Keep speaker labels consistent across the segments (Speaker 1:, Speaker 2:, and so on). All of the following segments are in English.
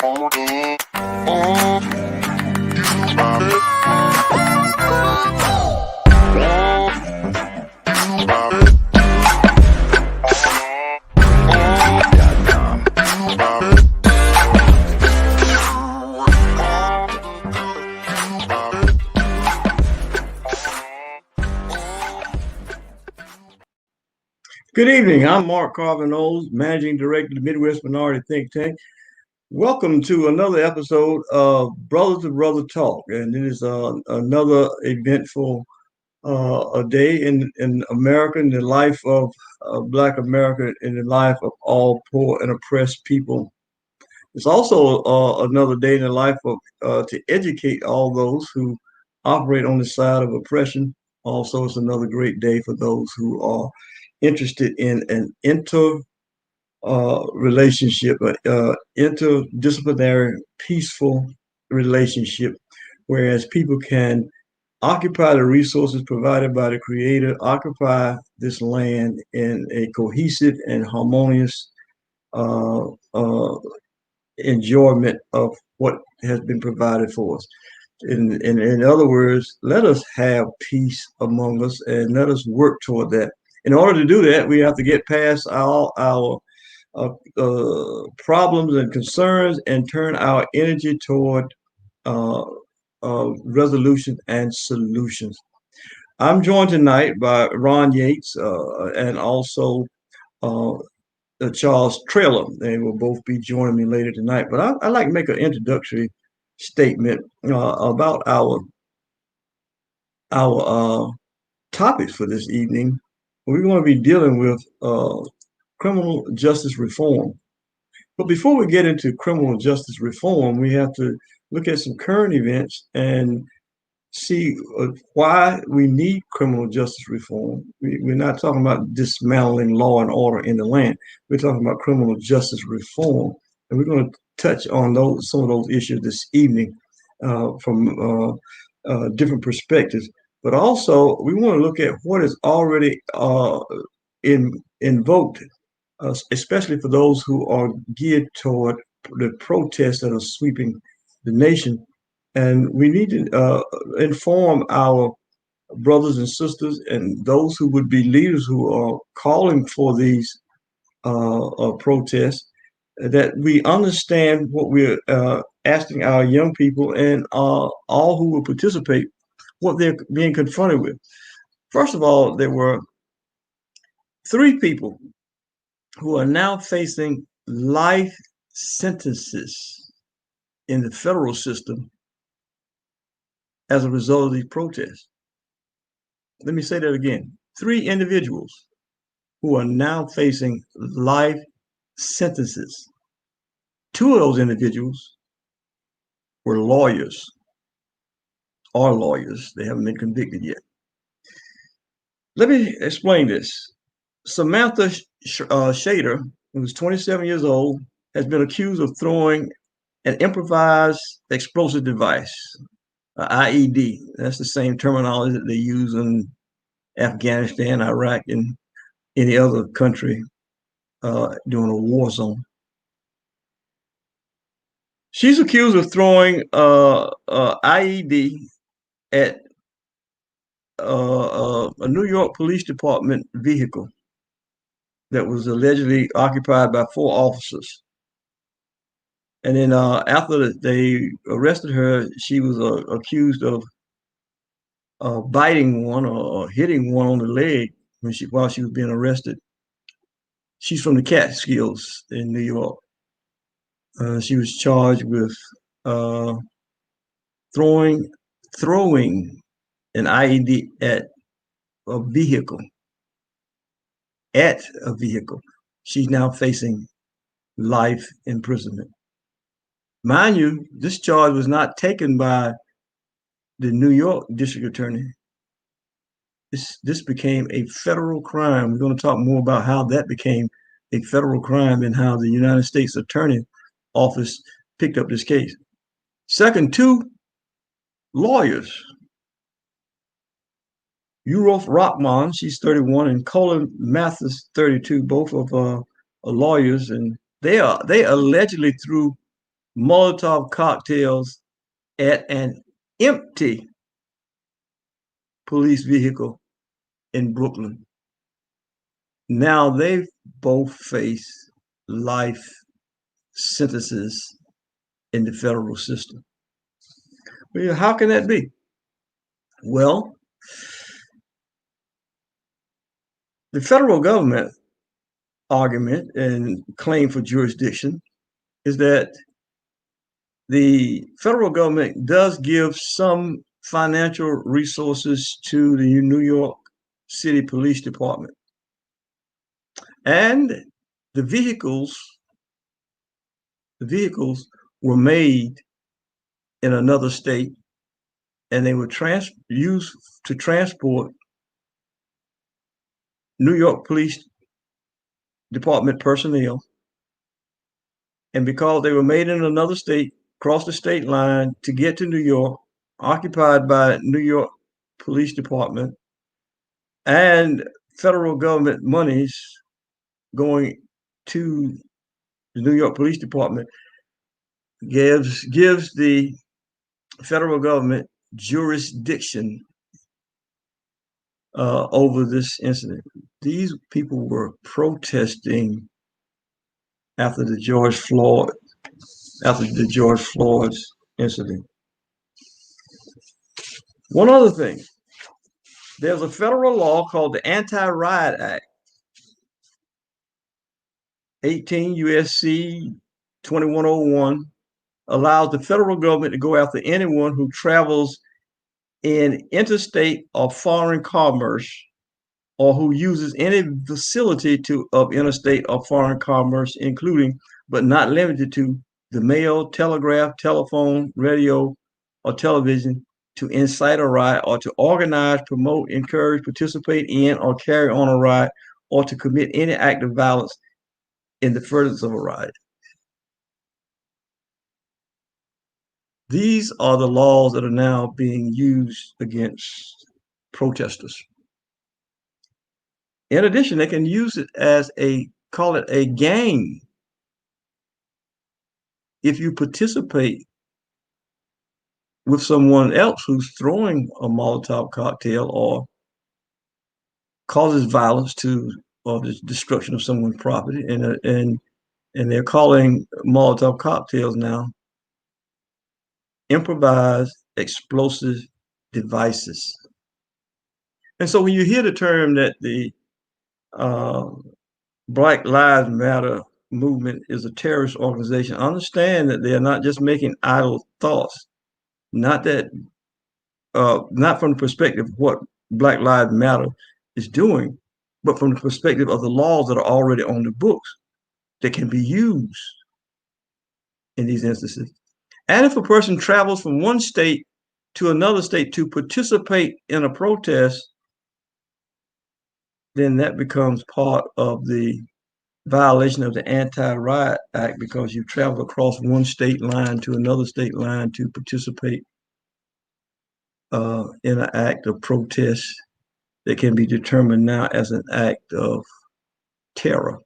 Speaker 1: Good evening. I'm Mark Carven, Managing Director of the Midwest Minority Think Tank. Welcome to another episode of Brother to Brother Talk. And it is another eventful a day in America, in the life of Black America, in the life of all poor and oppressed people. It's also another day in the life of to educate all those who operate on the side of oppression. Also, it's another great day for those who are interested in an relationship, interdisciplinary, peaceful relationship, whereas people can occupy the resources provided by the Creator, occupy this land in a cohesive and harmonious enjoyment of what has been provided for us. In other words, let us have peace among us and let us work toward that. In order to do that, we have to get past all our problems and concerns and turn our energy toward resolution and solutions. I'm joined tonight by Ron Yates and also Charles Trailer. They will both be joining me later tonight. But I'd like to make an introductory statement about our topics for this evening. We're going to be dealing with criminal justice reform. But before we get into criminal justice reform, we have to look at some current events and see why we need criminal justice reform. We're not talking about dismantling law and order in the land. We're talking about criminal justice reform. And we're going to touch on some of those issues this evening from different perspectives. But also, we want to look at what is already invoked, especially for those who are geared toward the protests that are sweeping the nation. And we need to inform our brothers and sisters and those who would be leaders who are calling for these protests that we understand what we're asking our young people and all who will participate, what they're being confronted with. First of all, there were 3 people who are now facing life sentences in the federal system as a result of these protests. Let me say that again. 3 individuals who are now facing life sentences. 2 of those individuals were lawyers. They haven't been convicted yet. Let me explain this. Samantha Shader, who was 27 years old, has been accused of throwing an improvised explosive device, IED. That's the same terminology that they use in Afghanistan, Iraq, and any other country during a war zone. She's accused of throwing IED at a New York Police Department vehicle that was allegedly occupied by 4 officers. And then after they arrested her, she was accused of biting one or hitting one on the leg while she was being arrested. She's from the Catskills in New York. She was charged with throwing an IED at a vehicle. She's now facing life imprisonment. Mind you, this charge was not taken by the New York district attorney. This became a federal crime. We're going to talk more about how that became a federal crime and how the United States Attorney Office picked up this case. Second, 2 lawyers. Urof Rockman, she's 31, and Colin Mathis, 32, both of lawyers, and they allegedly threw Molotov cocktails at an empty police vehicle in Brooklyn. Now they both face life sentences in the federal system. Well, how can that be? Well, the federal government argument and claim for jurisdiction is that the federal government does give some financial resources to the New York City Police Department. And the vehicles, the vehicles were made in another state and they were used to transport New York Police Department personnel. And because they were made in another state, crossed the state line to get to New York, occupied by New York Police Department, and federal government monies going to the New York Police Department gives the federal government jurisdiction over this incident. These people were protesting after the George Floyd's incident. One other thing, there's a federal law called the Anti-Riot Act, 18 USC 2101, allows the federal government to go after anyone who travels in interstate or foreign commerce or who uses any facility of interstate or foreign commerce, including but not limited to the mail, telegraph, telephone, radio, or television, to incite a riot or to organize, promote, encourage, participate in, or carry on a riot, or to commit any act of violence in the furtherance of a riot. These are the laws that are now being used against protesters. In addition, they can use it as call it a gang. If you participate with someone else who's throwing a Molotov cocktail or causes violence to or the destruction of someone's property, and they're calling Molotov cocktails now improvised explosive devices. And so when you hear the term that the Black Lives Matter movement is a terrorist organization, understand that they are not just making idle thoughts, not from the perspective of what Black Lives Matter is doing, but from the perspective of the laws that are already on the books that can be used in these instances. And if a person travels from one state to another state to participate in a protest, then that becomes part of the violation of the Anti-Riot Act, because you travel across one state line to another state line to participate in an act of protest that can be determined now as an act of terror.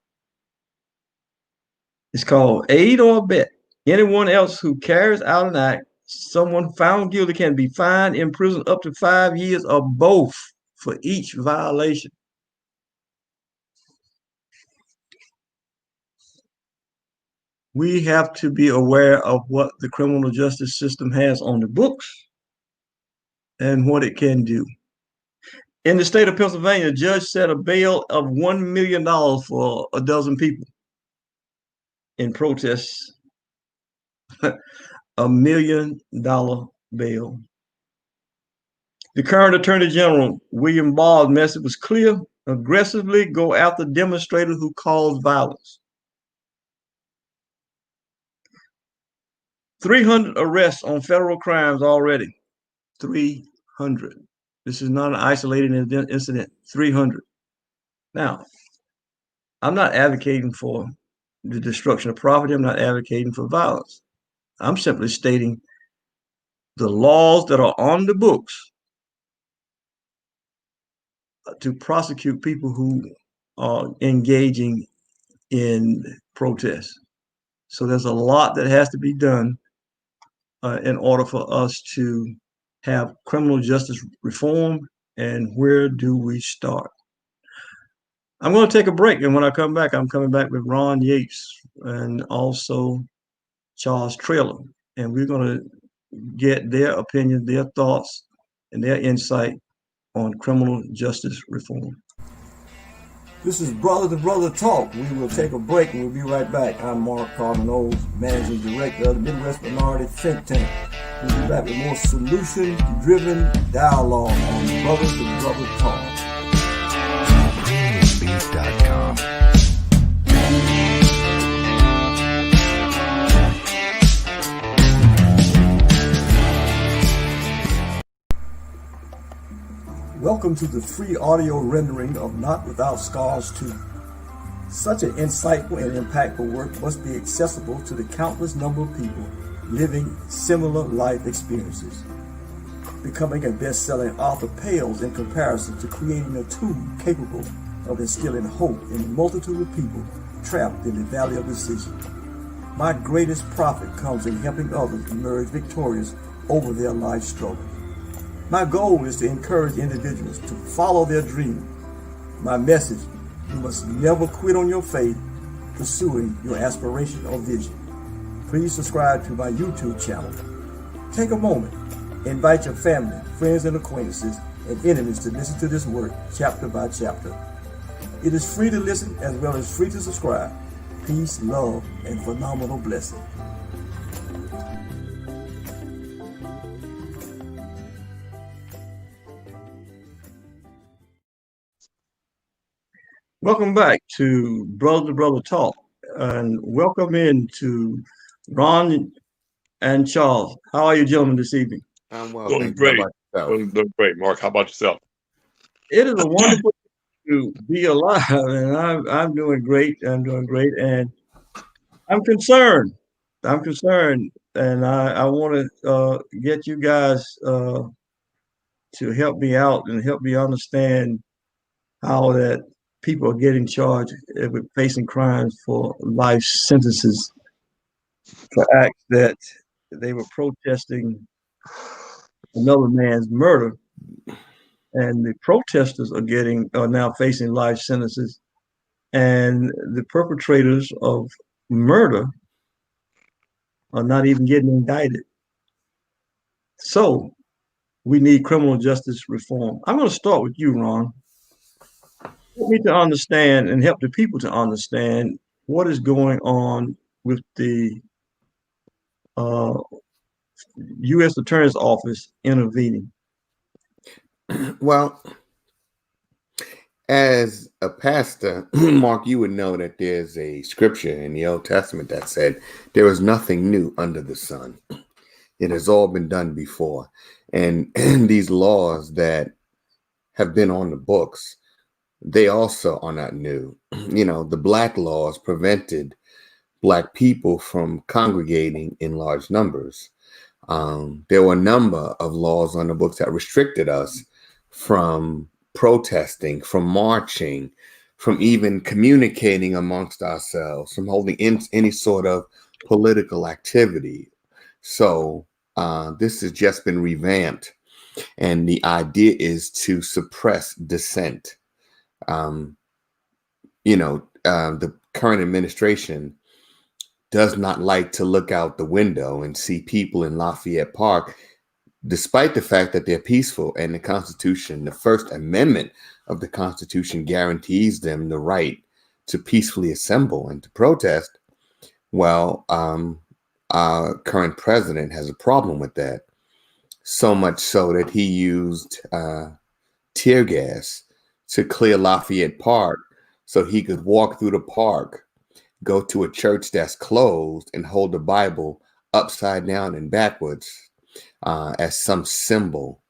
Speaker 1: It's called aid or abet. Anyone else who carries out an act, someone found guilty can be fined, imprisoned up to 5 years, or both for each violation. We have to be aware of what the criminal justice system has on the books and what it can do. In the state of Pennsylvania, a judge set a bail of $1 million for a dozen people in protests. $1 million bail. The current Attorney General, William Barr's message was clear: aggressively go after demonstrators who cause violence. 300 arrests on federal crimes already. 300. This is not an isolated incident. 300. Now, I'm not advocating for the destruction of property. I'm not advocating for violence. I'm simply stating the laws that are on the books to prosecute people who are engaging in protests. So there's a lot that has to be done in order for us to have criminal justice reform. And where do we start? I'm going to take a break, and when I come back, I'm coming back with Ron Yates and also Charles Trailer, and we're going to get their opinion, their thoughts, and their insight on criminal justice reform. This is Brother to Brother Talk. We will take a break and we'll be right back. I'm Mark Carven, Managing Director of the Midwest Minority Think Tank. We'll be back with more solution-driven dialogue on Brother to Brother Talk. Beat.com. Welcome to the free audio rendering of Not Without Scars 2. Such an insightful and impactful work must be accessible to the countless number of people living similar life experiences. Becoming a best-selling author pales in comparison to creating a tool capable of instilling hope in a multitude of people trapped in the valley of decision. My greatest profit comes in helping others emerge victorious over their life struggles. My goal is to encourage individuals to follow their dream. My message: you must never quit on your faith, pursuing your aspiration or vision. Please subscribe to my YouTube channel. Take a moment, invite your family, friends, and acquaintances and enemies to listen to this work chapter by chapter. It is free to listen as well as free to subscribe. Peace, love, and phenomenal blessing. Welcome back to Brother Talk, and welcome in to Ron and Charles. How are you gentlemen this evening?
Speaker 2: I'm well.
Speaker 3: Doing great. Doing great, Mark. How about yourself?
Speaker 1: It is a wonderful to be alive, and I'm doing great. I'm doing great, and I'm concerned. And I want to get you guys to help me out and help me understand how that people are getting charged with facing crimes for life sentences for acts that they were protesting another man's murder, and the protesters are now facing life sentences, and the perpetrators of murder are not even getting indicted. So we need criminal justice reform. I'm going to start with you, Ron. Help me to understand and help the people to understand what is going on with the U.S. Attorney's Office intervening.
Speaker 2: Well, as a pastor, Mark, you would know that there's a scripture in the Old Testament that said there is nothing new under the sun. It has all been done before. And these laws that have been on the books, they also are not new. You know, the black laws prevented Black people from congregating in large numbers. There were a number of laws on the books that restricted us from protesting, from marching, from even communicating amongst ourselves, from holding any sort of political activity. So this has just been revamped, and the idea is to suppress dissent. The current administration does not like to look out the window and see people in Lafayette Park, despite the fact that they're peaceful, and the Constitution, the First Amendment of the Constitution, guarantees them the right to peacefully assemble and to protest. Well, our current president has a problem with that, so much so that he used tear gas to clear Lafayette Park so he could walk through the park, go to a church that's closed, and hold the Bible upside down and backwards as some symbol.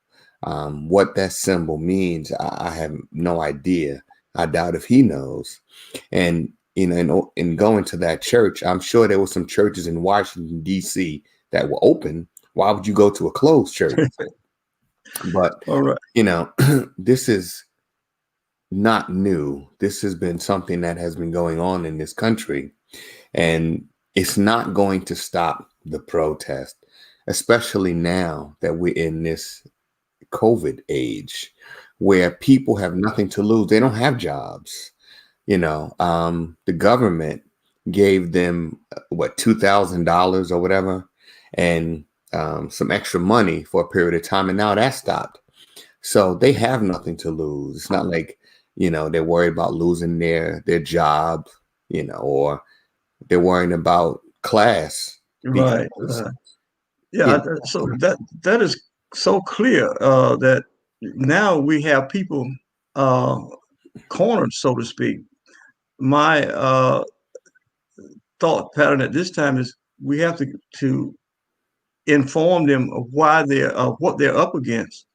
Speaker 2: What that symbol means, I have no idea. I doubt if he knows. And in going to that church, I'm sure there were some churches in Washington, D.C. that were open. Why would you go to a closed church? But,
Speaker 1: all right.
Speaker 2: This is not new. This has been something that has been going on in this country. And, it's not going to stop the protest, especially now that we're in this COVID age where people have nothing to lose. They don't have jobs. The government gave them what, $2,000 or whatever, and some extra money for a period of time, and now that stopped. So they have nothing to lose. It's not like they're worried about losing their job, or they're worrying about class.
Speaker 1: Right. Yeah. So that is so clear that now we have people cornered, so to speak. My thought pattern at this time is we have to inform them of why they're what they're up against,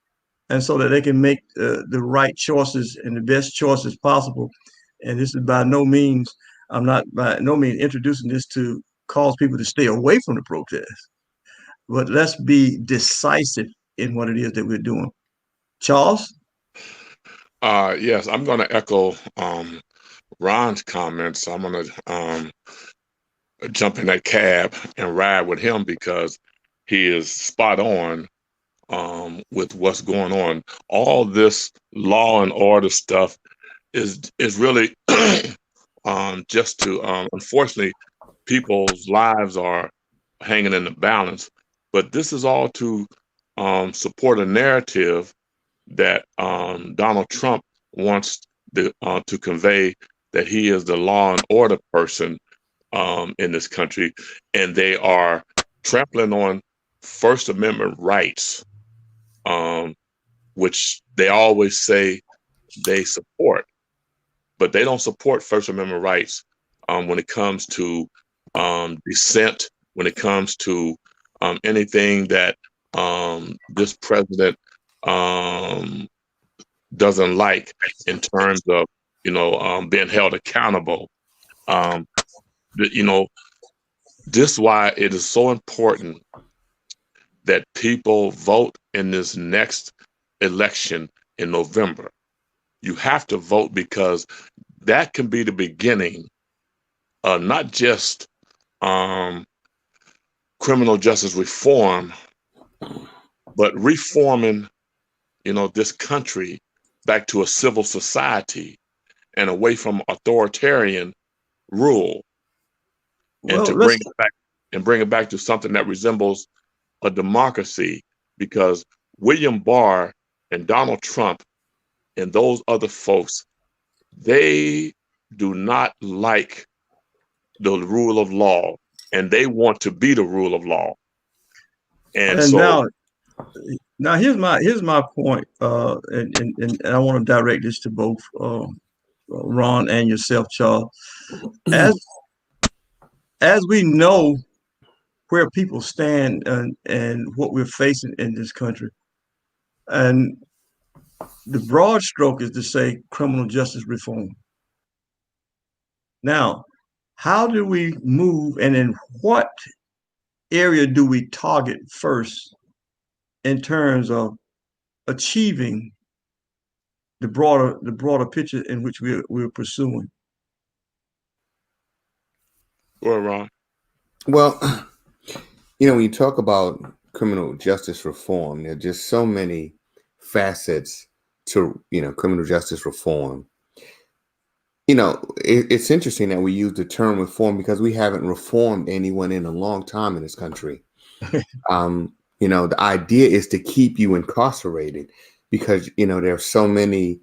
Speaker 1: and so that they can make the right choices and the best choices possible. And this is by no means, I'm not by no means introducing this to cause people to stay away from the protest, but let's be decisive in what it is that we're doing. Charles?
Speaker 3: Yes, I'm going to echo Ron's comments. I'm going to jump in that cab and ride with him because he is spot on with what's going on. All this law and order stuff is really just to unfortunately, people's lives are hanging in the balance. But this is all to support a narrative that Donald Trump wants to convey, that he is the law and order person in this country, and they are trampling on First Amendment rights, which they always say they support, but they don't support First Amendment rights when it comes to dissent, when it comes to anything that this president doesn't like in terms of being held accountable. This is why it is so important that people vote in this next election in November. You have to vote because that can be the beginning of not just criminal justice reform, but reforming, this country back to a civil society and away from authoritarian rule, and to bring it back to something that resembles a democracy, because William Barr and Donald Trump and those other folks, they do not like the rule of law, and they want to be the rule of law. And so
Speaker 1: now here's my point, and I want to direct this to both Ron and yourself, Charles. As we know where people stand and what we're facing in this country, and the broad stroke is to say criminal justice reform. Now, how do we move, and in what area do we target first in terms of achieving the broader picture in which we're pursuing?
Speaker 3: Well, Ron.
Speaker 2: Well, when you talk about criminal justice reform, there are just so many facets to criminal justice reform. It's interesting that we use the term reform because we haven't reformed anyone in a long time in this country. The idea is to keep you incarcerated because, there are so many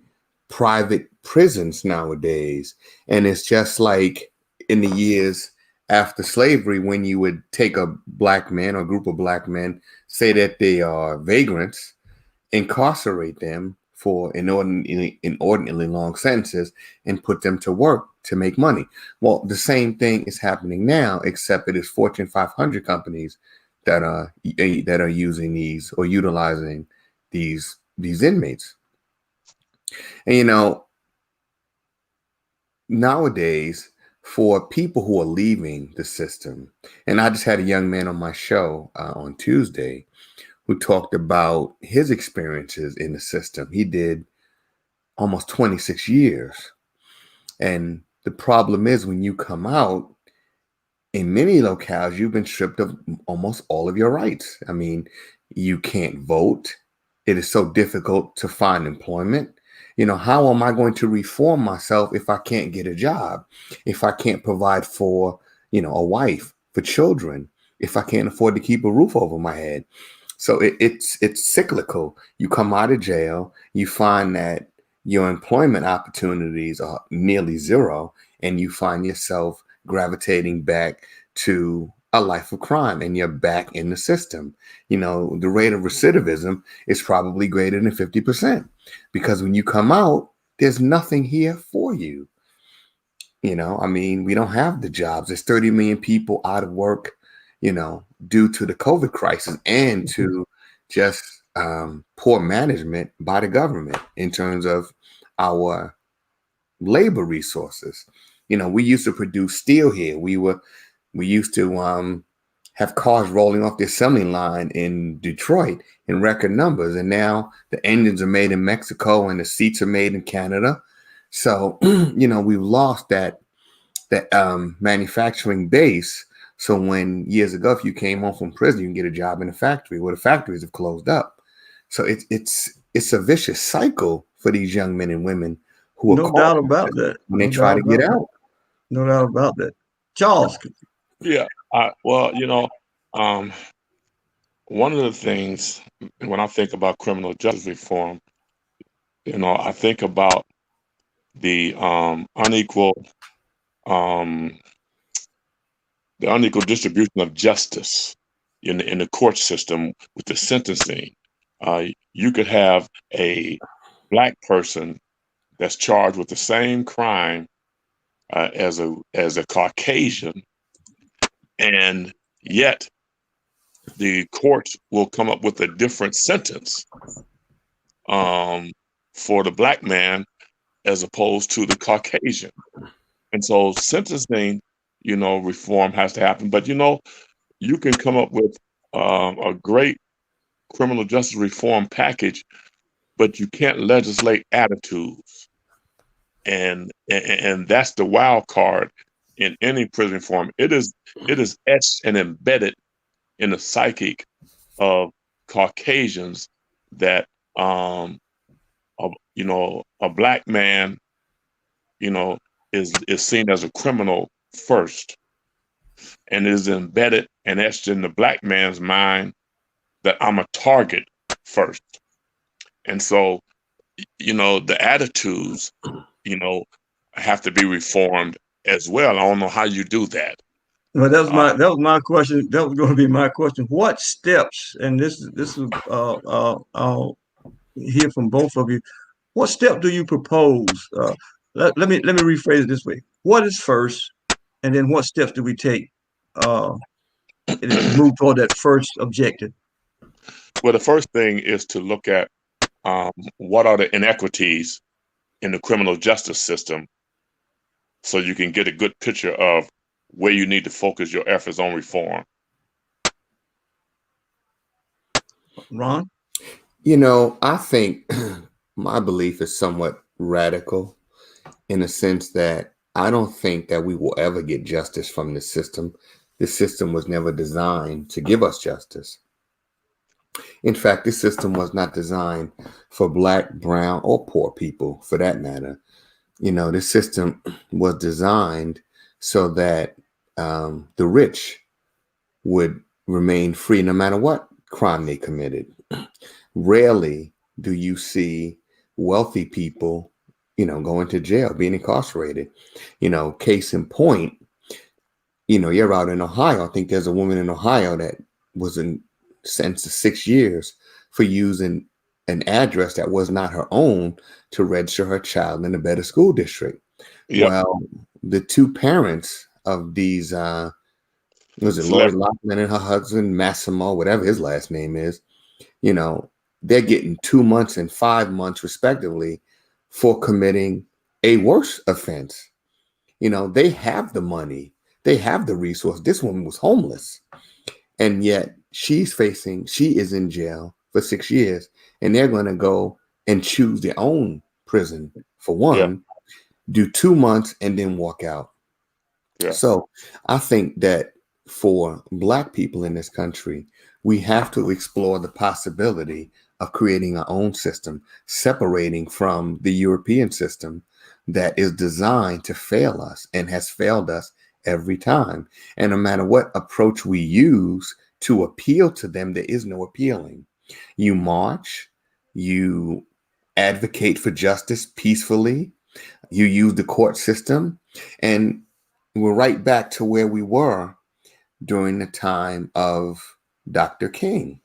Speaker 2: private prisons nowadays. And it's just like in the years after slavery, when you would take a black man or a group of black men, say that they are vagrants, incarcerate them for inordinately long sentences and put them to work to make money. Well, the same thing is happening now, except it is Fortune 500 companies that are using these or utilizing these inmates. And nowadays, for people who are leaving the system, and I just had a young man on my show on Tuesday who talked about his experiences in the system. He did almost 26 years. And the problem is when you come out, in many locales, you've been stripped of almost all of your rights. I mean, you can't vote. It is so difficult to find employment. How am I going to reform myself if I can't get a job, if I can't provide for, a wife, for children, if I can't afford to keep a roof over my head? So it's cyclical. You come out of jail, you find that your employment opportunities are nearly zero, and you find yourself gravitating back to a life of crime, and you're back in the system. The rate of recidivism is probably greater than 50%, because when you come out, there's nothing here for you. I mean, we don't have the jobs. There's 30 million people out of work, due to the COVID crisis and to just poor management by the government in terms of our labor resources. We used to produce steel here. We used to have cars rolling off the assembly line in Detroit in record numbers, and now the engines are made in Mexico and the seats are made in Canada. So we've lost that manufacturing base. So when years ago, if you came home from prison, you can get a job in a factory. Well, the factories have closed up. So it's a vicious cycle for these young men and women who are
Speaker 1: No
Speaker 2: caught
Speaker 1: doubt about that.
Speaker 2: when they
Speaker 1: No
Speaker 2: try
Speaker 1: doubt
Speaker 2: to get
Speaker 1: about that.
Speaker 2: out.
Speaker 1: No doubt about that. Charles,
Speaker 3: Yeah. Well, one of the things when I think about criminal justice reform, I think about the um, unequal distribution of justice in the court system with the sentencing. You could have a black person that's charged with the same crime as a Caucasian, and yet the courts will come up with a different sentence for the black man as opposed to the Caucasian. And so sentencing, reform has to happen. But you can come up with a great criminal justice reform package, but you can't legislate attitudes. And that's the wild card in any prison reform. It is etched and embedded in the psychic of Caucasians that a black man is seen as a criminal first, and it is embedded and etched in the black man's mind that I'm a target first. And so the attitudes you know have to be reformed as well. I don't know how you do that.
Speaker 1: well,
Speaker 3: uh,
Speaker 1: that was my question. That was going to be my question. What steps, and this is I'll hear from both of you. What step do you propose? Let me rephrase it this way. What is first, and then what steps do we take uh, to move toward that first objective?
Speaker 3: well, the first thing is to look at what are the inequities in the criminal justice system, so you can get a good picture of where you need to focus your efforts on reform.
Speaker 1: Ron?
Speaker 2: I think my belief is somewhat radical in the sense that I don't think that we will ever get justice from the system. The system was never designed to give us justice. In fact, this system was not designed for black, brown, or poor people, for that matter. This system was designed so that the rich would remain free no matter what crime they committed. Rarely do you see wealthy people, going to jail, being incarcerated. Case in point, you're out in Ohio. I think there's a woman in Ohio that was sentenced to 6 years for using an address that was not her own to register her child in a better school district.
Speaker 3: Yep.
Speaker 2: Well, the two parents of these, was it Lori Loughlin and her husband, Massimo, whatever his last name is, they're getting 2 months and 5 months respectively for committing a worse offense. They have the money, they have the resource. This woman was homeless, and yet she is in jail for 6 years, and they're going to go and choose their own prison for one, do 2 months, and then walk out.
Speaker 3: Yeah.
Speaker 2: So I think that for Black people in this country, we have to explore the possibility of creating our own system, separating from the European system that is designed to fail us and has failed us every time. And no matter what approach we use to appeal to them, there is no appealing. You march, you advocate for justice peacefully, you use the court system, and we're right back to where we were during the time of Dr. King.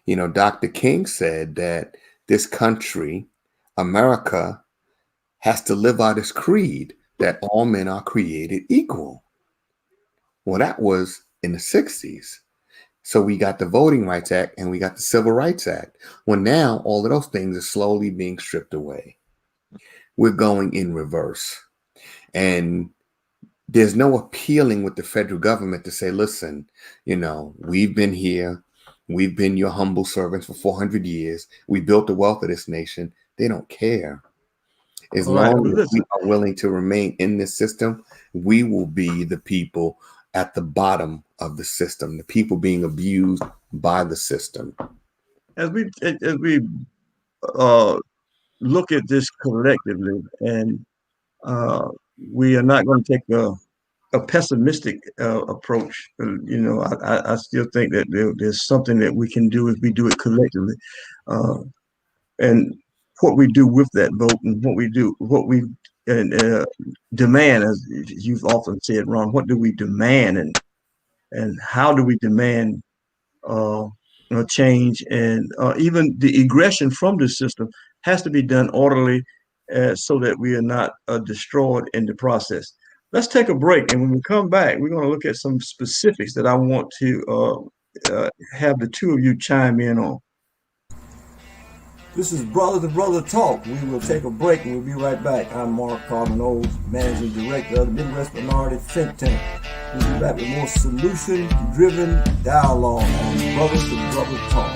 Speaker 2: You know, Dr. King said that this country, America, has to live out its creed that all men are created equal. Well, that was in the 60s. So we got the Voting Rights Act and we got the Civil Rights Act. Well, now all of those things are slowly being stripped away. We're going in reverse. And there's no appealing with the federal government to say, listen, you know, we've been here. We've been your humble servants for 400 years. We built the wealth of this nation. They don't care. As
Speaker 1: All right.
Speaker 2: long
Speaker 1: Well,
Speaker 2: as we
Speaker 1: listen,
Speaker 2: are willing to remain in this system, we will be the people at the bottom of the system, the people being abused by the system.
Speaker 1: as we uh, look at this collectively, and uh, we are not going to take a pessimistic approach. I still think that there's something that we can do if we do it collectively, uh, and what we do with that vote, and what we and demand, as you've often said, Ron. What do we demand, and how do we demand uh, change, and even the aggression from the system has to be done orderly, so that we are not destroyed in the process. Let's take a break, and when we come back, we're going to look at some specifics that I want to have the two of you chime in on. This is Brother to Brother Talk. We will take a break and we'll be right back. I'm Mark Carven, Managing Director of the Midwest Minority Think Tank. We'll be back with more solution-driven dialogue on Brother to Brother Talk.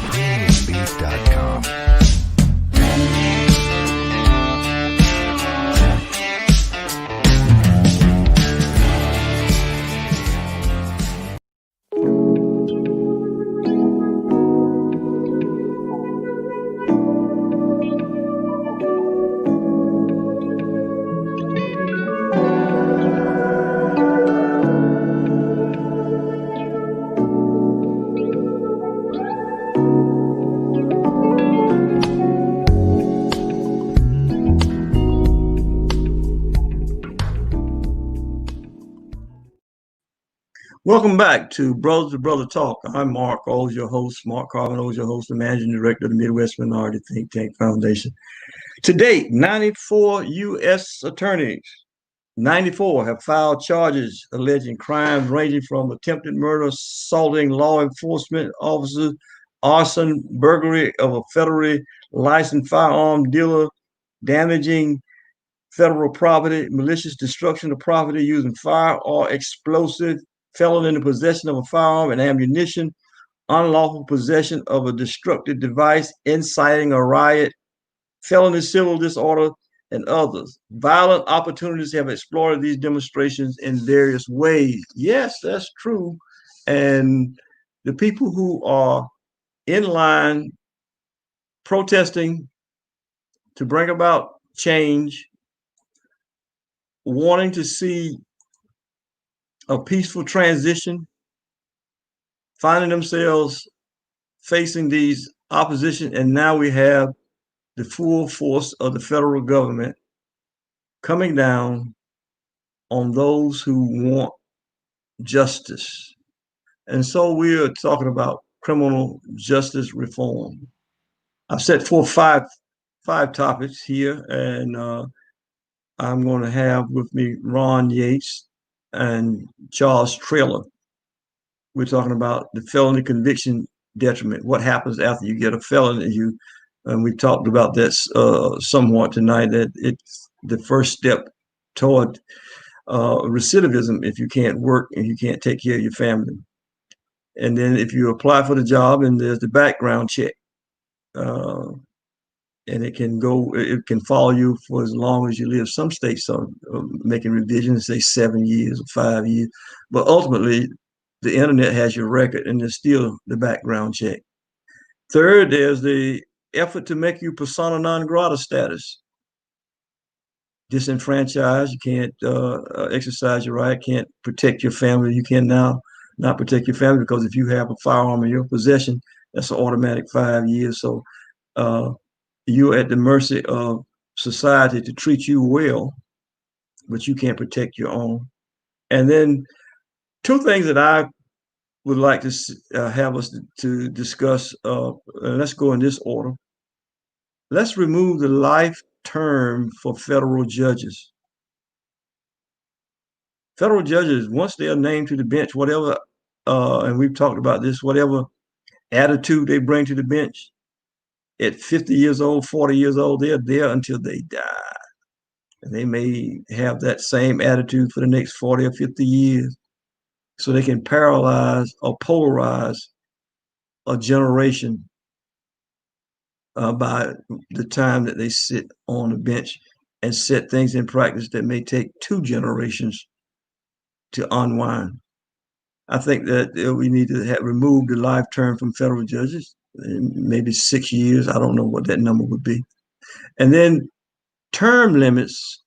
Speaker 4: PremiumBeef.com.
Speaker 1: Welcome back to Brother Talk. I'm Mark Oles, your host. Mark Carven Oles, your host, the Managing Director of the Midwest Minority Think Tank Foundation. To date, 94 U.S. attorneys, 94 have filed charges alleging crimes ranging from attempted murder, assaulting law enforcement officers, arson, burglary of a federally licensed firearm dealer, damaging federal property, malicious destruction of property using fire or explosive, felon in the possession of a firearm and ammunition, unlawful possession of a destructive device, inciting a riot, felony civil disorder, and others. Violent opportunities have exploited these demonstrations in various ways. Yes, that's true. And the people who are in line protesting to bring about change, wanting to see a peaceful transition, finding themselves facing these opposition, and now we have the full force of the federal government coming down on those who want justice. And so we are talking about criminal justice reform. I've set forth five topics here, and I'm going to have with me Ron Yates and Charles Traylor. We're talking about the felony conviction detriment. What happens after you get a felony? And we talked about that somewhat tonight. That it's the first step toward recidivism if you can't work and you can't take care of your family. And then if you apply for the job, and there's the background check. and it can follow you for as long as you live. Some states are making revisions, say 7 years or 5 years, but ultimately the internet has your record, and there's still the background check. Third, there's the effort to make you persona non grata status. Disenfranchised, you can't exercise your right, can't protect your family. You can now not protect your family because if you have a firearm in your possession, that's an automatic 5 years. So uh, you're at the mercy of society to treat you well, but you can't protect your own. And then two things that I would like to have us to discuss. Let's go in this order. Let's remove the life term for federal judges. Federal judges, once they are named to the bench, whatever, and we've talked about this, whatever attitude they bring to the bench, at 50 years old, 40 years old, they're there until they die. And they may have that same attitude for the next 40 or 50 years. So they can paralyze or polarize a generation by the time that they sit on the bench and set things in practice that may take 2 generations to unwind. I think that we need to remove the life term from federal judges, maybe 6 years. I don't know what that number would be. And then term limits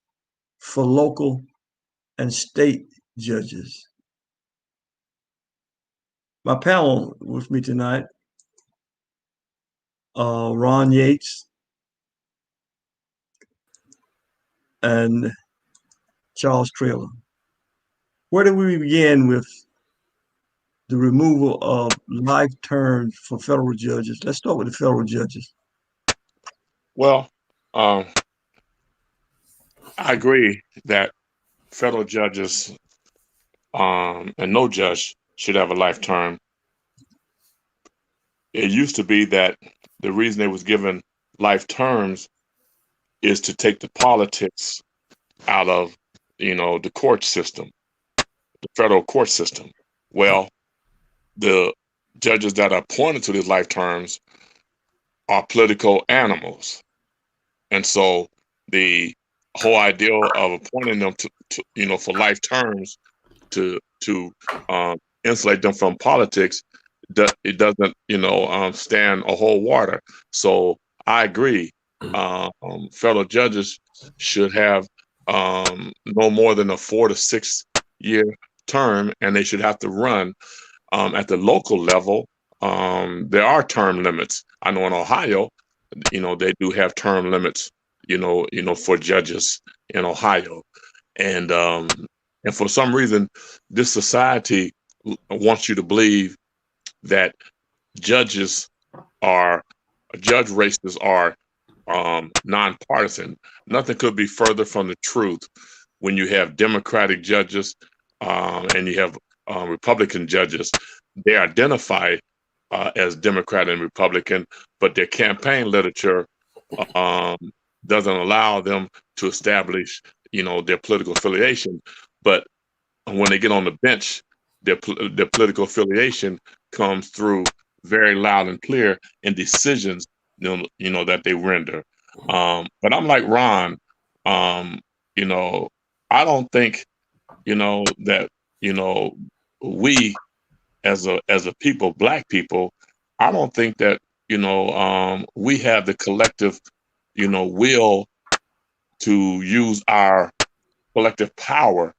Speaker 1: for local and state judges. My panel with me tonight, Ron Yates and Charles Traylor. Where do we begin with the removal of life terms for federal judges? Let's start with the federal judges.
Speaker 3: Well, I agree that federal judges and no judge should have a life term. It used to be that the reason they was given life terms is to take the politics out of, the court system, the federal court system. Well, the judges that are appointed to these life terms are political animals. And so the whole idea of appointing them to for life terms to insulate them from politics, it doesn't stand a whole water. So I agree. Federal judges should have no more than a 4 to 6 year term, and they should have to run at the local level. There are term limits. I know in Ohio, they do have term limits, for judges in Ohio. And for some reason, this society wants you to believe that judge races are nonpartisan. Nothing could be further from the truth when you have Democratic judges and you have Republican judges. They identify as Democrat and Republican, but their campaign literature doesn't allow them to establish, their political affiliation. But when they get on the bench, their political affiliation comes through very loud and clear in decisions, that they render. But I'm like Ron. I don't think, that we as a people, Black people, I don't think that we have the collective will to use our collective power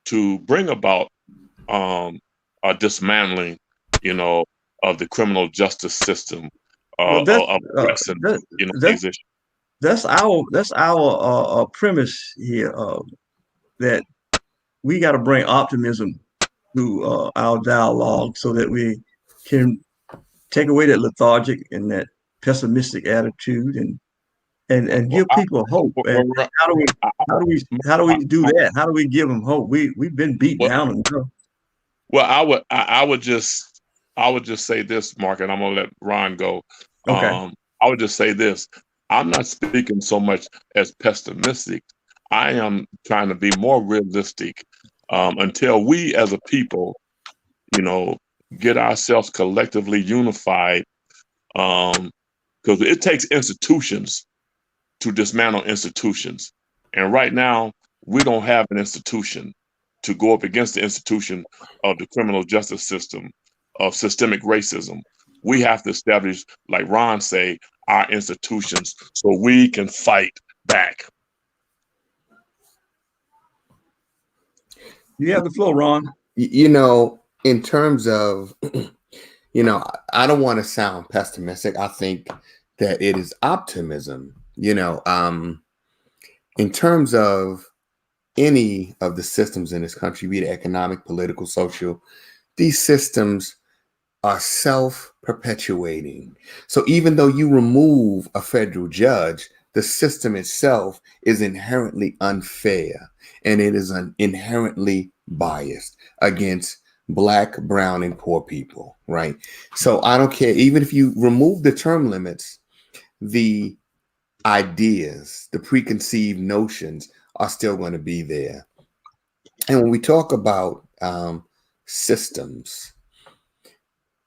Speaker 3: to bring about a dismantling of the criminal justice system
Speaker 1: Well,
Speaker 3: of addressing these issues.
Speaker 1: that's our premise here, that we got to bring optimism to our dialogue so that we can take away that lethargic and that pessimistic attitude and give people hope. And how do we do that? How do we give them hope? We've been beat down enough.
Speaker 3: Well, I would just say this, Mark, and I'm gonna let Ron go.
Speaker 1: Okay.
Speaker 3: I would just say this. I'm not speaking so much as pessimistic. I am trying to be more realistic. Until we as a people, get ourselves collectively unified, because it takes institutions to dismantle institutions. And right now, we don't have an institution to go up against the institution of the criminal justice system, of systemic racism. We have to establish, like Ron say, our institutions so we can fight back.
Speaker 1: You have the floor, Ron.
Speaker 2: You know, in terms of, you know, I don't want to sound pessimistic. I think that it is optimism, you know, in terms of any of the systems in this country, be it economic, political, social, these systems are self-perpetuating. So even though you remove a federal judge, the system itself is inherently unfair, and it is inherently biased against Black, brown, and poor people, right? So I don't care, even if you remove the term limits, the ideas, the preconceived notions are still going to be there. And when we talk about systems,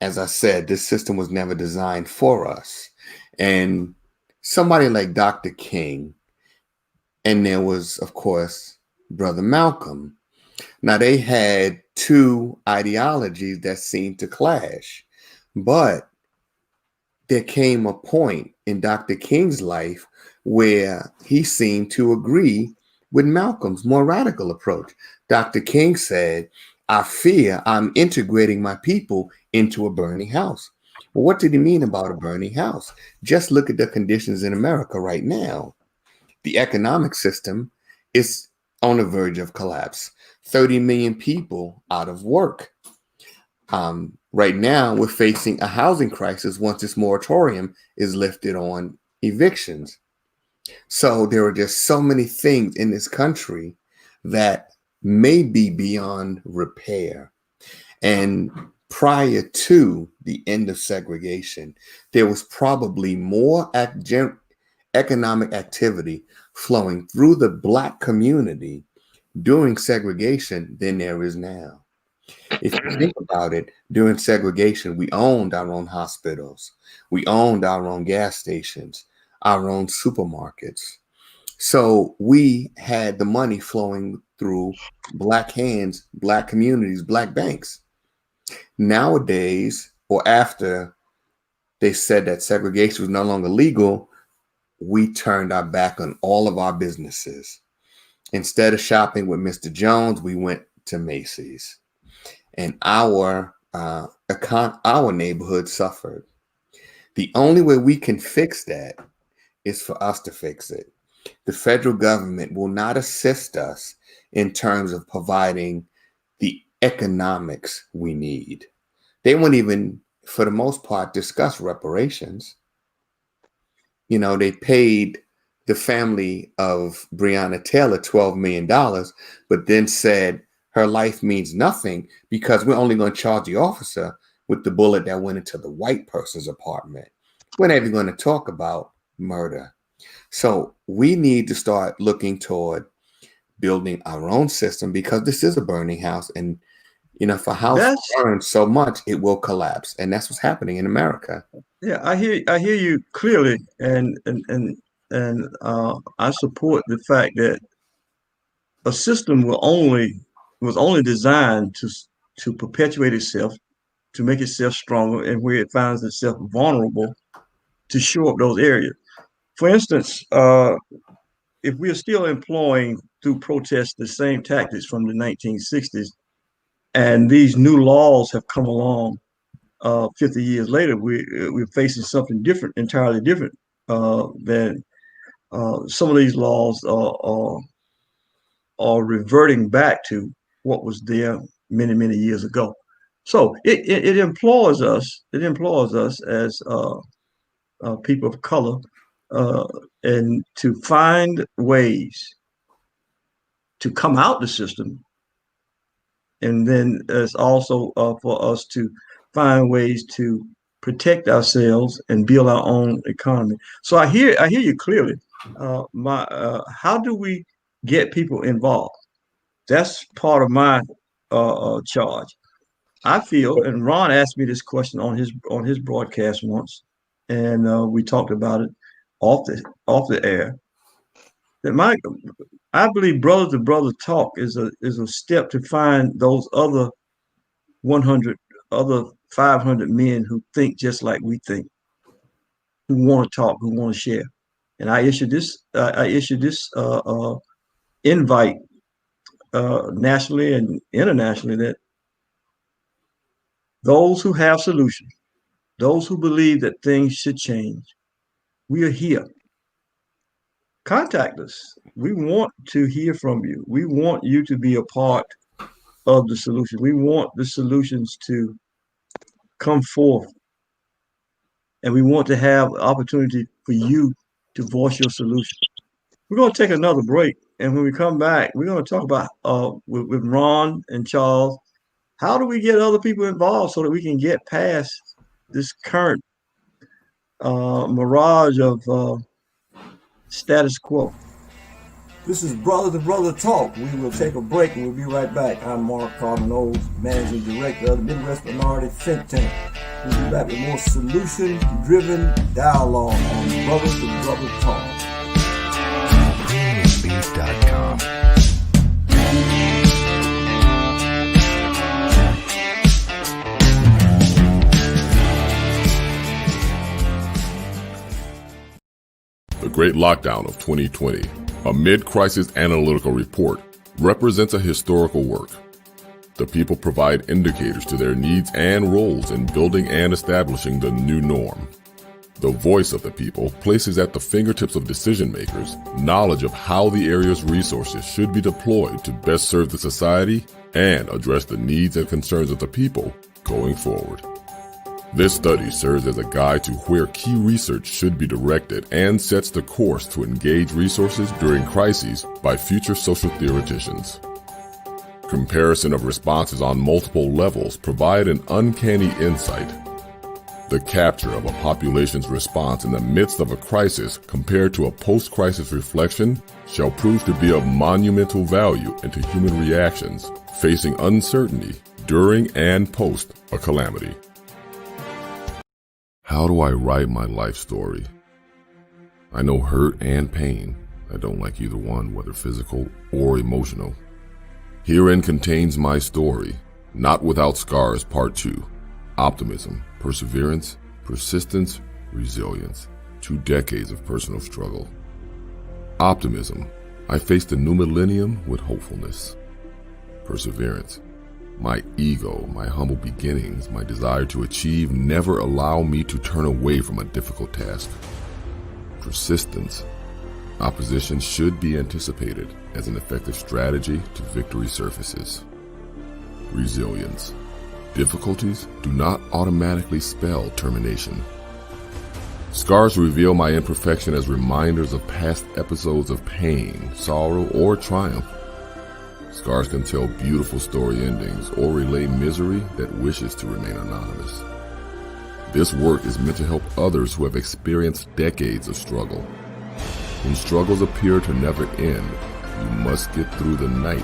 Speaker 2: as I said, this system was never designed for us. And somebody like Dr. King, and there was, of course, Brother Malcolm. Now, they had two ideologies that seemed to clash, but there came a point in Dr. King's life where he seemed to agree with Malcolm's more radical approach. Dr. King said, I fear I'm integrating my people into a burning house. Well, what did he mean about a burning house? Just look at the conditions in America right now. The economic system is on the verge of collapse. 30 million people out of work. Right now, we're facing a housing crisis once this moratorium is lifted on evictions. So there are just so many things in this country that may be beyond repair. And prior to the end of segregation, there was probably more economic activity flowing through the Black community during segregation than there is now. If you think about it, during segregation, we owned our own hospitals. We owned our own gas stations, our own supermarkets. So we had the money flowing through Black hands, Black communities, Black banks. Nowadays, or after they said that segregation was no longer legal, we turned our back on all of our businesses. Instead of shopping with Mr. Jones, we went to Macy's. And our neighborhood suffered. The only way we can fix that is for us to fix it. The federal government will not assist us in terms of providing the economics we need. They won't even, for the most part, discuss reparations. You know, they paid the family of Breonna Taylor $12 million, but then said her life means nothing because we're only going to charge the officer with the bullet that went into the white person's apartment. We're not even going to talk about murder. So we need to start looking toward building our own system, because this is a burning house. And, you know, if a house burns so much, it will collapse. And that's what's happening in America.
Speaker 1: Yeah, I hear you clearly, and I support the fact that a system was only designed to perpetuate itself, to make itself stronger, and where it finds itself vulnerable, to shore up those areas. For instance, if we are still employing through protests the same tactics from the 1960s, and these new laws have come along 50 years later, we're facing something different, entirely different than some of these laws are reverting back to what was there many, many years ago. So it implores us. It implores us as people of color and to find ways to come out the system, and then it's also for us to find ways to protect ourselves and build our own economy. So I hear you clearly. How do we get people involved? That's part of my charge. I feel, and Ron asked me this question on his broadcast once, and we talked about it off the air. That I believe brother to brother talk is a step to find those other 100, other 500 men who think just like we think, who want to talk, who want to share. And I issued this invite nationally and internationally that those who have solutions, those who believe that things should change, we are here. Contact us. We want to hear from you. We want you to be a part of the solution. We want the solutions to come forth, and we want to have the opportunity for you to voice your solution. We're going to take another break, and when we come back, we're going to talk about with Ron and Charles, how do we get other people involved so that we can get past this current mirage of status quo. This is Brother to Brother Talk. We will take a break and we'll be right back. I'm Mark Carven, Managing Director of the Midwest Minority Think Tank. We'll be back with more solution-driven dialogue on Brother to Brother Talk.
Speaker 4: PremiumBeef.com.
Speaker 5: The Great Lockdown of 2020, a mid-crisis analytical report, represents a historical work. The people provide indicators to their needs and roles in building and establishing the new norm. The voice of the people places at the fingertips of decision makers knowledge of how the area's resources should be deployed to best serve the society and address the needs and concerns of the people going forward. This study serves as a guide to where key research should be directed and sets the course to engage resources during crises by future social theoreticians. Comparison of responses on multiple levels provide an uncanny insight. The capture of a population's response in the midst of a crisis compared to a post-crisis reflection shall prove to be of monumental value into human reactions facing uncertainty during and post a calamity. How do I write my life story? I know hurt and pain. I don't like either one, whether physical or emotional. Herein contains my story, Not Without Scars Part 2, Optimism, Perseverance, Persistence, Resilience, 2 decades of personal struggle. Optimism, I faced a new millennium with hopefulness. Perseverance, my ego, my humble beginnings, my desire to achieve never allow me to turn away from a difficult task. Persistence. Opposition should be anticipated as an effective strategy to victory surfaces. Resilience. Difficulties do not automatically spell termination. Scars reveal my imperfection as reminders of past episodes of pain, sorrow, or triumph. Scars can tell beautiful story endings or relay misery that wishes to remain anonymous. This work is meant to help others who have experienced decades of struggle. When struggles appear to never end, you must get through the night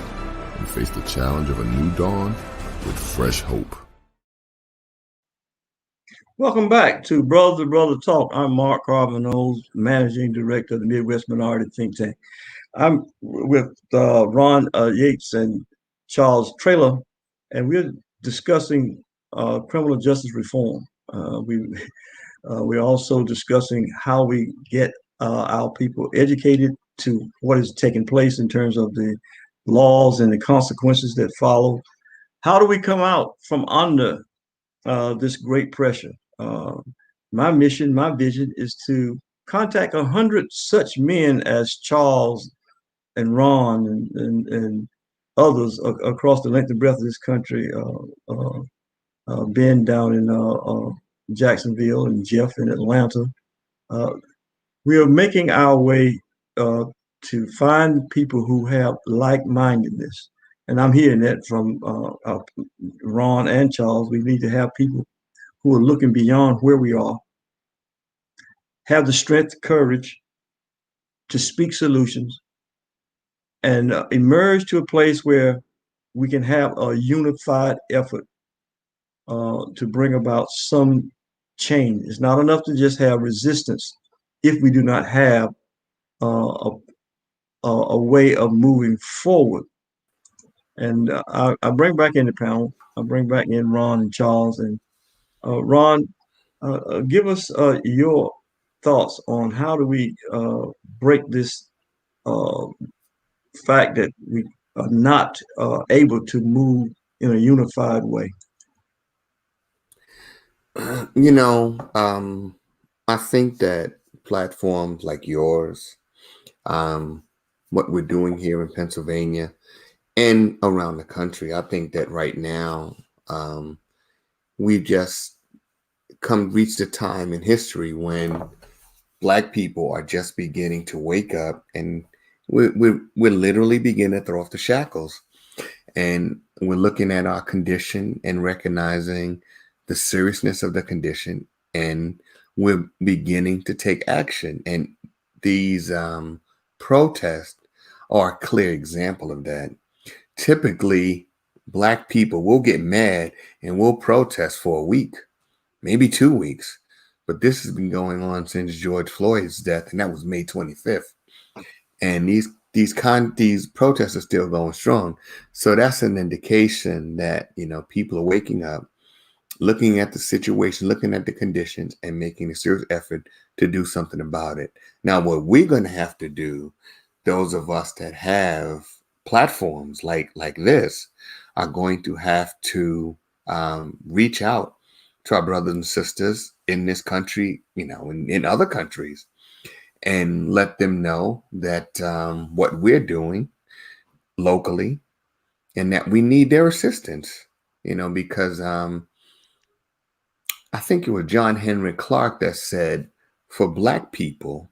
Speaker 5: and face the challenge of a new dawn with fresh hope.
Speaker 1: Welcome back to Brother to Brother Talk. I'm Mark Carven, Managing Director of the Midwest Minority Think Tank. I'm with Ron Yates and Charles Traylor, and we're discussing criminal justice reform. We're also discussing how we get our people educated to what is taking place in terms of the laws and the consequences that follow. How do we come out from under this great pressure? My mission, my vision is to contact 100 such men as Charles and Ron and others across the length and breadth of this country, Ben down in Jacksonville and Jeff in Atlanta. We are making our way to find people who have like-mindedness. And I'm hearing that from Ron and Charles. We need to have people who are looking beyond where we are, have the strength, courage to speak solutions, and emerge to a place where we can have a unified effort to bring about some change. It's not enough to just have resistance if we do not have uh, a way of moving forward. And I bring back in the panel. I bring back in Ron and Charles. And Ron, give us your thoughts on how do we break this uh, fact that we are not able to move in a unified way.
Speaker 2: You know, I think that platforms like yours, what we're doing here in Pennsylvania and around the country, I think that right now we've just reached a time in history when Black people are just beginning to wake up, and we're literally beginning to throw off the shackles. And we're looking at our condition and recognizing the seriousness of the condition, and we're beginning to take action. And these protests are a clear example of that. Typically, Black people will get mad and will protest for a week, maybe 2 weeks. But this has been going on since George Floyd's death, and that was May 25th. And these protests are still going strong. So that's an indication that, people are waking up, looking at the situation, looking at the conditions, and making a serious effort to do something about it. Now, what we're going to have to do, those of us that have platforms like this, are going to have to reach out to our brothers and sisters in this country, in other countries, and let them know that what we're doing locally, and that we need their assistance, because I think it was John Henry Clark that said, for Black people,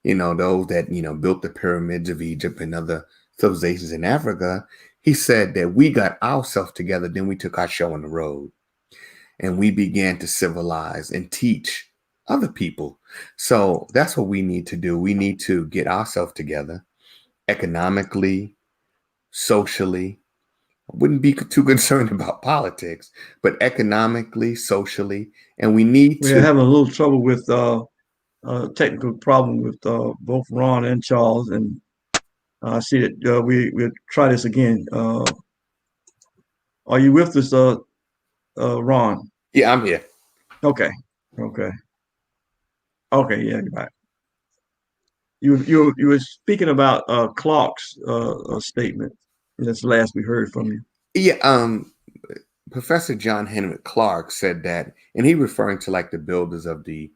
Speaker 2: those that, built the pyramids of Egypt and other civilizations in Africa, he said that we got ourselves together, then we took our show on the road. And we began to civilize and teach other people. So that's what we need to do. We need to get ourselves together economically, socially. I wouldn't be too concerned about politics, but economically, socially. And we need
Speaker 1: We're
Speaker 2: to.
Speaker 1: having a little trouble with technical problem with both Ron and Charles. And I see that we'll try this again. Are you with us, Ron?
Speaker 2: Yeah, I'm here.
Speaker 1: Okay. Yeah, you're back. You were speaking about Clark's statement. That's the last we heard from you.
Speaker 2: Yeah, Professor John Henry Clark said that, and he referring to like the builders of the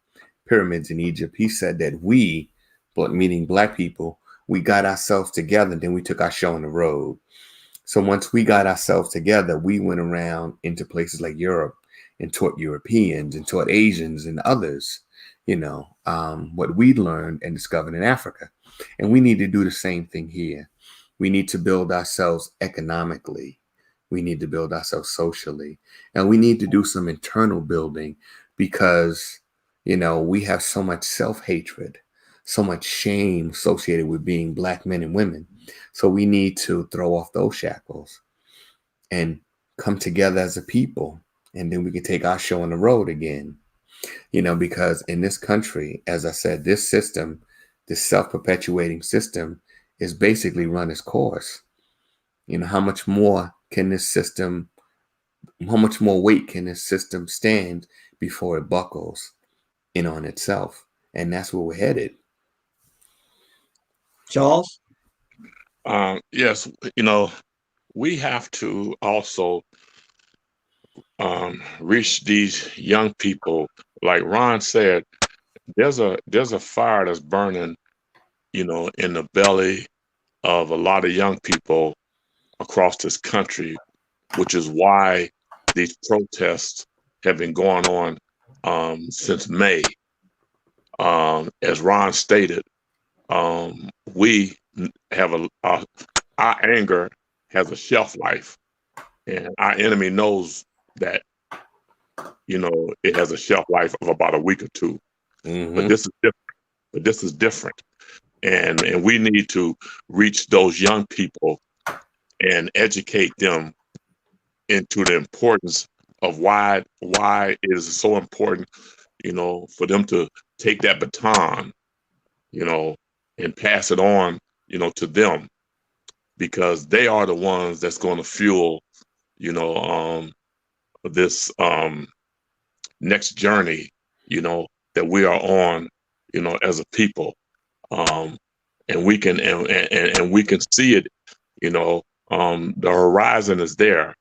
Speaker 2: pyramids in Egypt. He said that we, meaning Black people, we got ourselves together, then we took our show on the road. So once we got ourselves together, we went around into places like Europe and taught Europeans and taught Asians and others, what we learned and discovered in Africa. And we need to do the same thing here. We need to build ourselves economically. We need to build ourselves socially. And we need to do some internal building because, we have so much self-hatred, so much shame associated with being Black men and women. So we need to throw off those shackles and come together as a people. And then we can take our show on the road again, because in this country, as I said, this system, this self-perpetuating system is basically run its course. How much more weight can this system stand before it buckles in on itself? And that's where we're headed.
Speaker 1: Charles?
Speaker 3: Yes, we have to also reach these young people. Like Ron said, there's a fire that's burning, in the belly of a lot of young people across this country, which is why these protests have been going on since May. As Ron stated, we have our anger has a shelf life, and our enemy knows that it has a shelf life of about a week or two.
Speaker 2: Mm-hmm.
Speaker 3: But this is different, and we need to reach those young people and educate them into the importance of why it is so important, for them to take that baton, and pass it on, to them, because they are the ones that's going to fuel, this next journey, that we are on, as a people. And we can and we can see it, the horizon is there,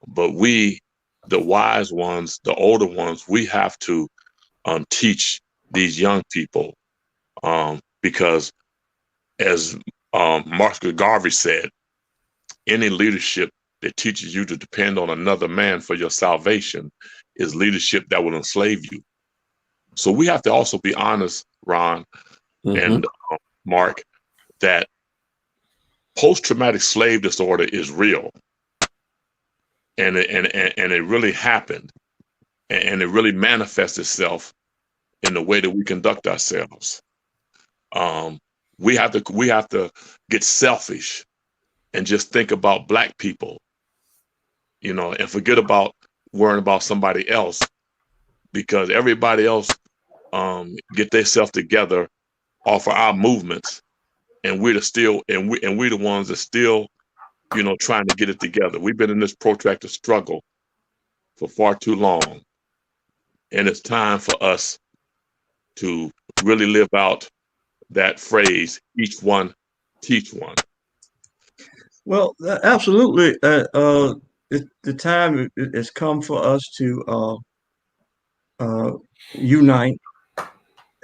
Speaker 3: but we, the wise ones, the older ones, we have to teach these young people, because as Mark Garvey said, any leadership that teaches you to depend on another man for your salvation is leadership that will enslave you. So we have to also be honest, Ron and Mark, that post-traumatic slave disorder is real, and it really happened, and it really manifests itself in the way that we conduct ourselves. We have to get selfish and just think about Black people, and forget about worrying about somebody else, because everybody else get themselves together off of our movements, and we're the ones that still, trying to get it together. We've been in this protracted struggle for far too long, and it's time for us to really live out that phrase, each one teach one.
Speaker 1: Well, absolutely. The time has come for us to unite,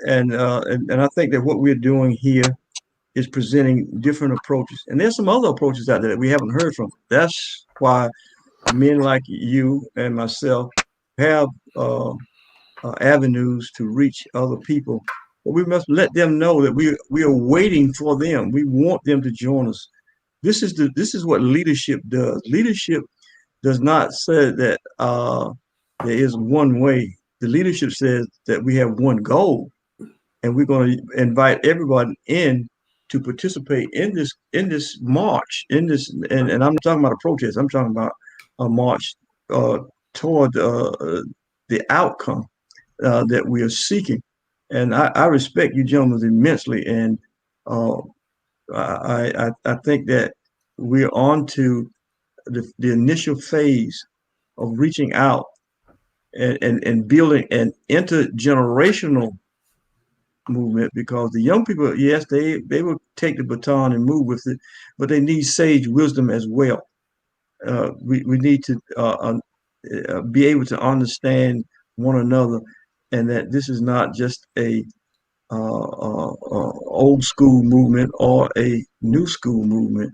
Speaker 1: and I think that what we're doing here is presenting different approaches, and there's some other approaches out there that we haven't heard from. That's why men like you and myself have avenues to reach other people, but we must let them know that we are waiting for them. We want them to join us. This is what leadership does. Leadership does not say that there is one way. The leadership says that we have one goal, and we're going to invite everybody in to participate in this march, and I'm not talking about a protest. I'm talking about a march toward the outcome that we are seeking. And I respect you gentlemen immensely, and I think that we're on to the initial phase of reaching out and building an intergenerational movement, because the young people, yes, they will take the baton and move with it, but they need sage wisdom as well. We need to be able to understand one another, and that this is not just a old school movement or a new school movement.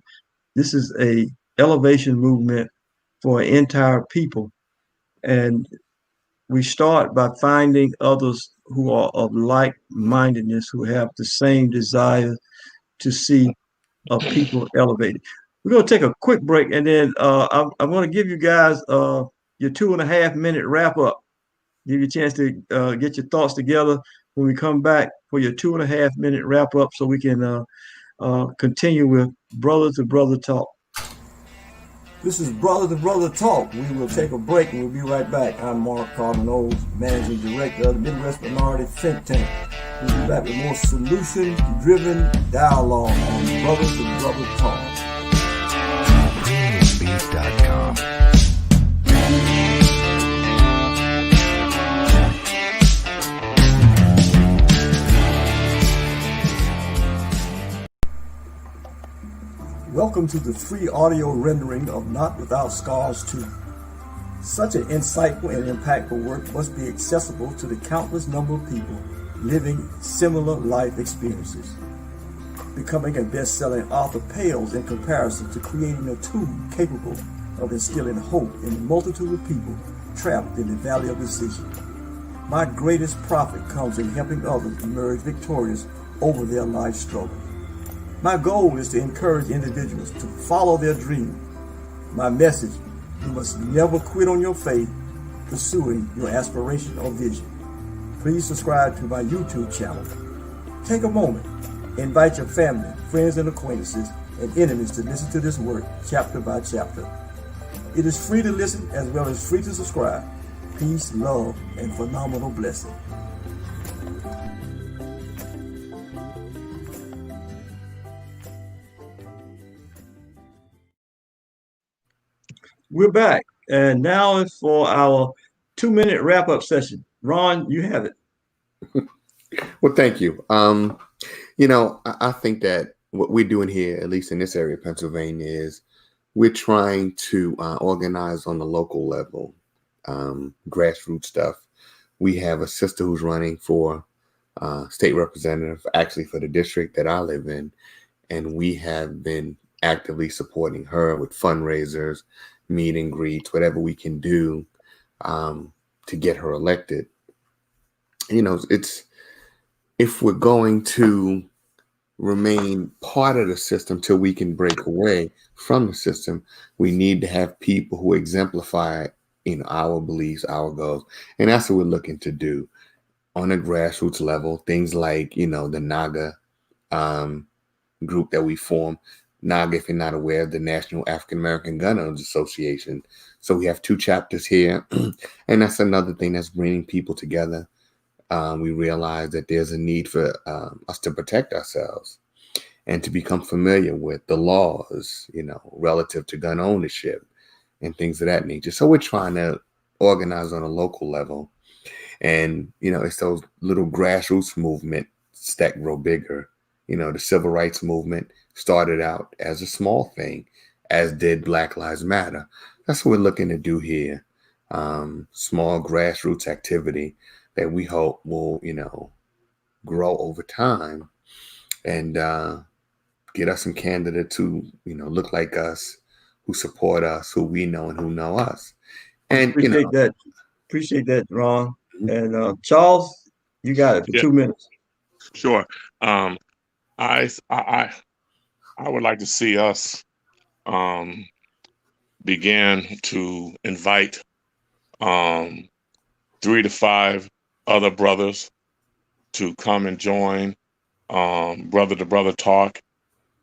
Speaker 1: This is a elevation movement for an entire people, and we start by finding others who are of like-mindedness, who have the same desire to see people elevated. We're going to take a quick break, and then I'm going to give you guys your 2.5-minute wrap up. Give you a chance to get your thoughts together when we come back for your 2.5-minute wrap up, so we can continue with Brother to Brother Talk. This is Brother to Brother Talk. We will take a break and we'll be right back. I'm Mark Carven, Managing Director of the Midwest Minority Think Tank. We'll be back with more solution-driven dialogue on Brother to Brother Talk. PremiumBeef.com. Welcome to the free audio rendering of Not Without Scars 2. Such an insightful and impactful work must be accessible to the countless number of people living similar life experiences. Becoming a best-selling author pales in comparison to creating a tool capable of instilling hope in a multitude of people trapped in the valley of decision. My greatest profit comes in helping others emerge victorious over their life struggle. My goal is to encourage individuals to follow their dream. My message: you must never quit on your faith, pursuing your aspiration or vision. Please subscribe to my YouTube channel. Take a moment, invite your family, friends, and acquaintances, and enemies to listen to this work chapter by chapter. It is free to listen as well as free to subscribe. Peace, love, and phenomenal blessing. We're back, and now it's for our 2-minute wrap-up session. Ron, you have it.
Speaker 2: Well, thank you. I think that what we're doing here, at least in this area of Pennsylvania, is we're trying to organize on the local level, grassroots stuff. We have a sister who's running for state representative, actually for the district that I live in, and we have been actively supporting her with fundraisers, meet and greets, whatever we can do to get her elected. It's if we're going to remain part of the system till we can break away from the system, we need to have people who exemplify our beliefs, our goals, and that's what we're looking to do on a grassroots level. Things like the NAGA group that we formed. NAGA, if you're not aware, the National African American Gun Owners Association. So we have 2 chapters here, and that's another thing that's bringing people together. We realize that there's a need for us to protect ourselves and to become familiar with the laws, relative to gun ownership and things of that nature. So we're trying to organize on a local level, and it's those little grassroots movements that grow bigger. The civil rights movement started out as a small thing, as did Black Lives Matter. That's what we're looking to do here. Small grassroots activity that we hope will, grow over time and get us some candidates who, look like us, who support us, who we know and who know us. And
Speaker 1: appreciate that. Appreciate that, Ron. And Charles, you got it for 2 minutes.
Speaker 3: Sure. I would like to see us begin to invite 3 to 5 other brothers to come and join brother to brother talk,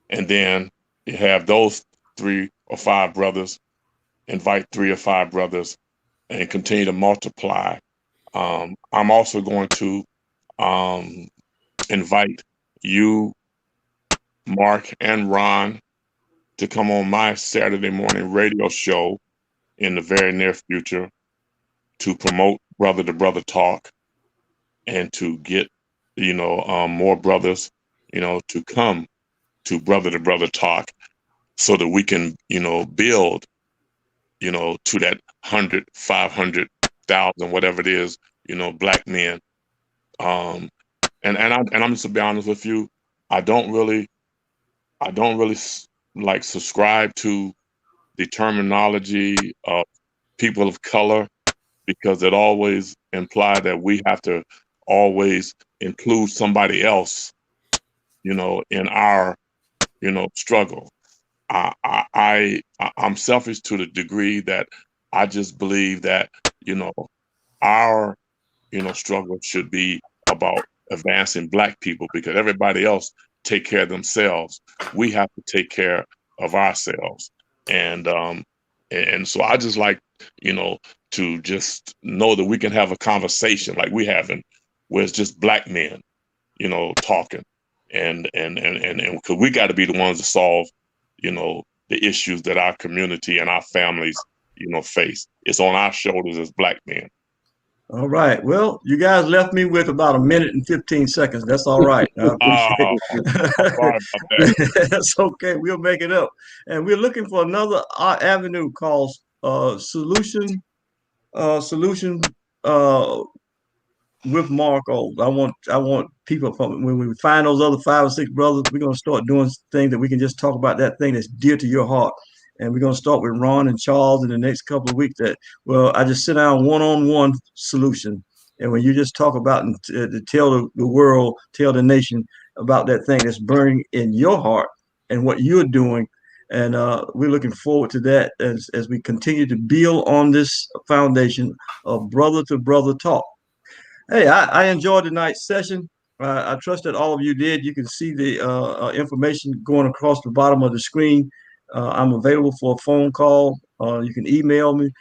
Speaker 3: and then you have those 3 or 5 brothers invite 3 or 5 brothers and continue to multiply. I'm also going to invite you, Mark, and Ron to come on my Saturday morning radio show in the very near future to promote brother to brother talk and to get more brothers to come to brother talk so that we can build to that 100, 500,000, whatever it is, black men. And I'm just to be honest with you, I don't really like subscribe to the terminology of people of color, because it always implies that we have to always include somebody else, in our, struggle. I'm selfish to the degree that I just believe that, our, struggle should be about advancing black people, because everybody else take care of themselves. We have to take care of ourselves. And so I just like, to just know that we can have a conversation like we having, where it's just black men, talking, and because we got to be the ones to solve, the issues that our community and our families, face. It's on our shoulders as black men.
Speaker 1: All right. Well, you guys left me with about 1 minute and 15 seconds. That's all right. I appreciate
Speaker 3: it. Sorry about that.
Speaker 1: That's okay. We'll make it up. And we're looking for another avenue called solution with Marco. I want people from, when we find those other 5 or 6 brothers, we're going to start doing things that we can just talk about that thing that's dear to your heart. And we're going to start with Ron and Charles in the next couple of weeks. I just sit down one-on-one solution. And when you just talk about and to tell the world, tell the nation about that thing that's burning in your heart and what you're doing. And we're looking forward to that as we continue to build on this foundation of brother to brother talk. Hey, I enjoyed tonight's session. I trust that all of you did. You can see the information going across the bottom of the screen. I'm available for a phone call. You can email me.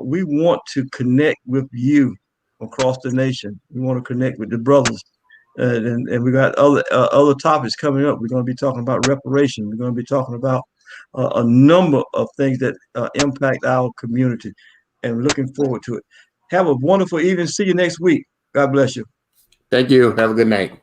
Speaker 1: We want to connect with you across the nation. We want to connect with the brothers. And we got other topics coming up. We're going to be talking about reparations. We're going to be talking about a number of things that impact our community, and looking forward to it. Have a wonderful evening. See you next week. God bless you.
Speaker 2: Thank you. Have a good night.